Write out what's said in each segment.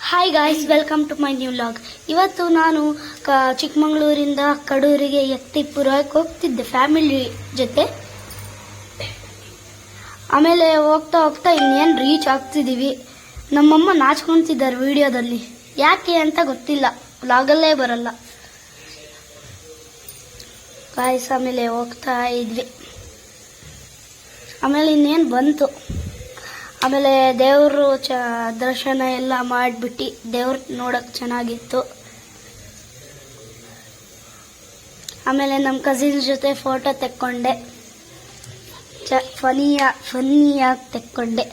Hi guys, welcome to my new vlog. ಇವತ್ತು ನಾನು ಚಿಕ್ಕಮಗಳೂರಿಂದ ಕಡೂರಿಗೆ ಎತ್ತಿಪುರಕ್ಕೆ ಹೋಗ್ತಿದ್ದೆ ಫ್ಯಾಮಿಲಿ ಜೊತೆ. ಆಮೇಲೆ ಹೋಗ್ತಾ ಹೋಗ್ತಾ ಇನ್ನೇನು ರೀಚ್ ಆಗ್ತಿದ್ದೀವಿ. ನಮ್ಮಮ್ಮ ನಾಚ್ಕೊಂತಿದ್ದಾರೆ ವಿಡಿಯೋದಲ್ಲಿ, ಯಾಕೆ ಅಂತ ಗೊತ್ತಿಲ್ಲ, ವ್ಲಾಗಲ್ಲೇ ಬರಲ್ಲ ಗಾಯ್ಸ್. ಆಮೇಲೆ ಹೋಗ್ತಾ ಇದ್ವಿ. ಆಮೇಲೆ ಇನ್ನೇನು ಬಂತು. ಆಮೇಲೆ ದೇವರು ದರ್ಶನ ಎಲ್ಲ ಮಾಡಿಬಿಟ್ಟು ದೇವ್ರ ನೋಡಕ್ ಚೆನ್ನಾಗಿತ್ತು. ಆಮೇಲೆ ನಮ್ಮ ಕಸಿನ್ ಜೊತೆ ಫೋಟೋ ತೆಕ್ಕೊಂಡೆ, ಫನ್ನಿಯಾಗಿ ತೆಕ್ಕೊಂಡೆ,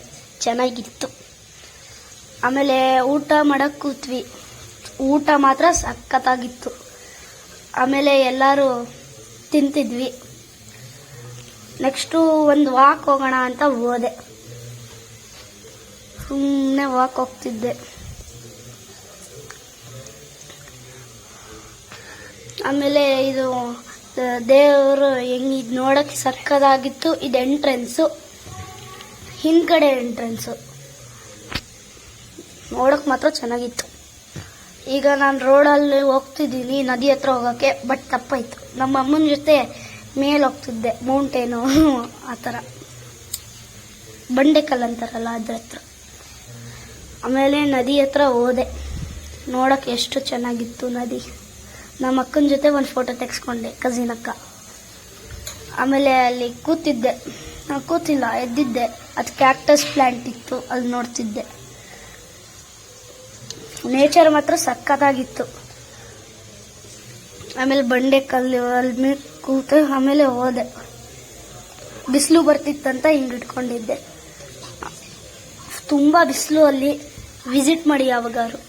ಚೆನ್ನಾಗಿತ್ತು. ಆಮೇಲೆ ಊಟ ಮಾಡಕ್ ಕೂತ್ವಿ. ಊಟ ಮಾತ್ರ ಸಖತ್ತಾಗಿತ್ತು. ಆಮೇಲೆ ಎಲ್ಲರೂ ತಿಂತಿದ್ವಿ. ನೆಕ್ಸ್ಟು ಒಂದು ವಾಕ್ ಹೋಗೋಣ ಅಂತ ಹೋದೆ. ಸುಮ್ಮನೆ ವಾಕ್ ಹೋಗ್ತಿದ್ದೆ. ಆಮೇಲೆ ಇದು ದೇವರು ಹೆಂಗಿದ್ ನೋಡಕ್ಕೆ ಸಕ್ಕದಾಗಿತ್ತು. ಇದು ಎಂಟ್ರೆನ್ಸು, ಹಿಂದ್ಗಡೆ ಎಂಟ್ರೆನ್ಸು ನೋಡಕ್ ಮಾತ್ರ ಚೆನ್ನಾಗಿತ್ತು. ಈಗ ನಾನು ರೋಡಲ್ಲಿ ಹೋಗ್ತಿದ್ದೀನಿ ನದಿ ಹತ್ರ ಹೋಗೋಕ್ಕೆ, ಬಟ್ ತಪ್ಪಾಯ್ತು. ನಮ್ಮ ಅಮ್ಮನ ಜೊತೆ ಮೇಲೆ ಹೋಗ್ತಿದ್ದೆ, ಮೌಂಟೇನು ಆ ಥರ, ಬಂಡೆಕಲ್ಲು ಅಂತಾರಲ್ಲ ಅದ್ರ ಹತ್ರ. ಆಮೇಲೆ ನದಿ ಹತ್ರ ಹೋದೆ. ನೋಡಕ್ಕೆ ಎಷ್ಟು ಚೆನ್ನಾಗಿತ್ತು ನದಿ. ನಮ್ಮ ಅಕ್ಕನ ಜೊತೆ ಒಂದು ಫೋಟೋ ತೆಗೆಸ್ಕೊಂಡೆ, ಕಸಿನ್ ಅಕ್ಕ. ಆಮೇಲೆ ಅಲ್ಲಿ ಕೂತಿದ್ದೆ, ನಾನು ಕೂತಿಲ್ಲ, ಎದ್ದಿದ್ದೆ. ಅದು ಕ್ಯಾಕ್ಟಸ್ ಪ್ಲಾಂಟ್ ಇತ್ತು, ಅಲ್ಲಿ ನೋಡ್ತಿದ್ದೆ. ನೇಚರ್ ಮಾತ್ರ ಸಕ್ಕತ್ತಾಗಿತ್ತು. ಆಮೇಲೆ ಬಂಡೆಕಲ್ಲು ಅಲ್ಲಿ ಕೂತು ಆಮೇಲೆ ಹೋದೆ. ಬಿಸಿಲು ಬರ್ತಿತ್ತಂತ ಹಿಂಗೆ ಇಟ್ಕೊಂಡಿದ್ದೆ. ತುಂಬ ಬಿಸಿಲು, ಅಲ್ಲಿ ವಿಸಿಟ್ ಮಾಡಿ ಯಾವಾಗಾರು.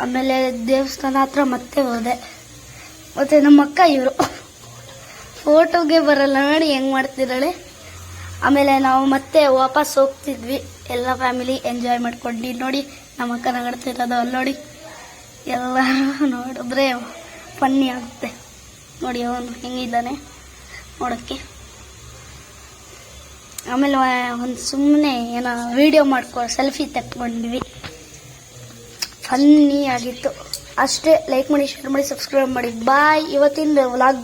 ಆಮೇಲೆ ದೇವಸ್ಥಾನ ಹತ್ರ ಮತ್ತೆ ಹೋದೆ. ಮತ್ತೆ ನಮ್ಮ ಅಕ್ಕ ಇವರು ಫೋಟೋಗೆ ಬರಲ್ಲ ನೋಡಿ ಹೆಂಗ್ ಮಾಡ್ತಿದ್ದಾಳೆ. ಆಮೇಲೆ ನಾವು ಮತ್ತೆ ವಾಪಸ್ ಹೋಗ್ತಿದ್ವಿ, ಎಲ್ಲ ಫ್ಯಾಮಿಲಿ ಎಂಜಾಯ್ ಮಾಡ್ಕೊಂಡು. ನೋಡಿ ನಮ್ಮ ಅಕ್ಕ ನಗಡ್ತಿರೋದು ಅಲ್ಲಿ ನೋಡಿ, ಎಲ್ಲರೂ ನೋಡಿದ್ರೆ ಫನ್ನಿ ಆಗುತ್ತೆ. ನೋಡಿ ಅವನು ಹೆಂಗಿದ್ದಾನೆ ನೋಡೋಕ್ಕೆ. ಆಮೇಲೆ ಒಂದು ಸುಮ್ಮನೆ ಏನೋ ವಿಡಿಯೋ ಸೆಲ್ಫಿ ತೆಕ್ಕೊಂಡ್ವಿ, ಫನ್ನಿ ಆಗಿತ್ತು ಅಷ್ಟೇ. ಲೈಕ್ ಮಾಡಿ, ಶೇರ್ ಮಾಡಿ, ಸಬ್ಸ್ಕ್ರೈಬ್ ಮಾಡಿ. ಬಾಯ್. ಇವತ್ತಿನ ವ್ಲಾಗ್